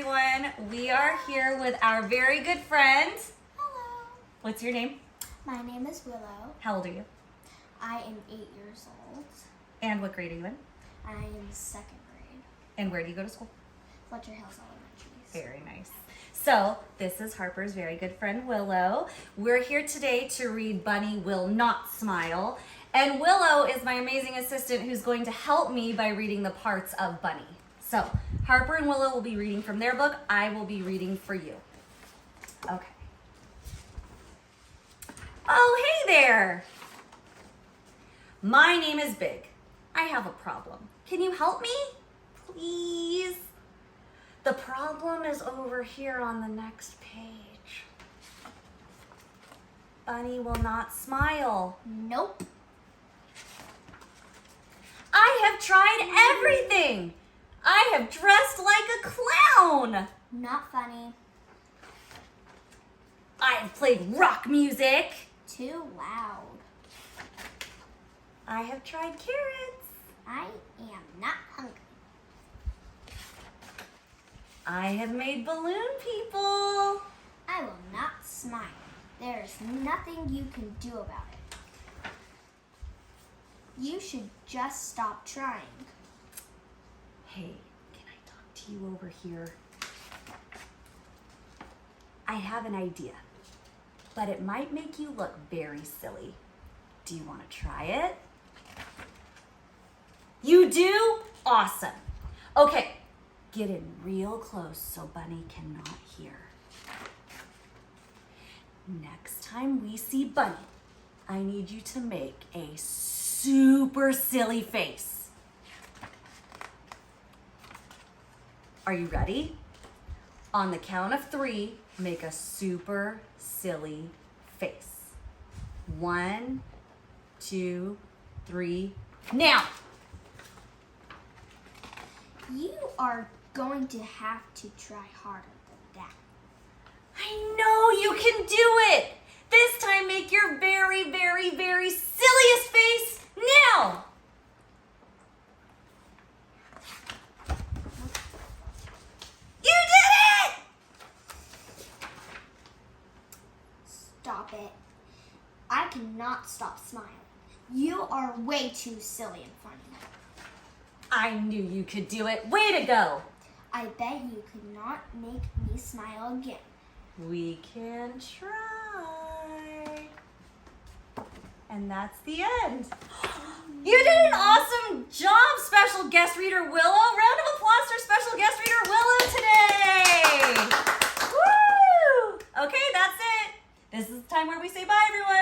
everyone. We are here with our very good friend. Hello. What's your name? My name is Willow. How old are you? I am 8 years old. And what grade are you in? I am in 2nd grade. And where do you go to school? Fletcher Hills Elementary. Very nice. So, this is Harper's very good friend, Willow. We're here today to read Bunny Will Not Smile. And Willow is my amazing assistant who's going to help me by reading the parts of Bunny. So, Harper and Willow will be reading from their book. I will be reading for you. Okay. Oh, hey there. My name is Big. I have a problem. Can you help me? Please? The problem is over here on the next page. Bunny will not smile. Nope. I have tried everything. I have dressed like a clown. Not funny. I have played rock music. Too loud. I have tried carrots. I am not hungry. I have made balloon people. I will not smile. There is nothing you can do about it. You should just stop trying. Hey, can I talk to you over here? I have an idea, but it might make you look very silly. Do you want to try it? You do? Awesome. Okay, get in real close so Bunny cannot hear. Next time we see Bunny, I need you to make a super silly face. Are you ready? On the count of 3, make a super silly face. 1, 2, 3, now! You are going to have to try harder than that. I know you can do it! This time make your very, very, very silliest face now! You did it! Stop it. I cannot stop smiling. You are way too silly and funny. I knew you could do it. Way to go! I bet you could not make me smile again. We can try. And that's the end. You did an awesome job, special guest reader Willow. Round of applause for special guest reader Willow today. Woo! Okay, that's it. This is the time where we say bye, everyone.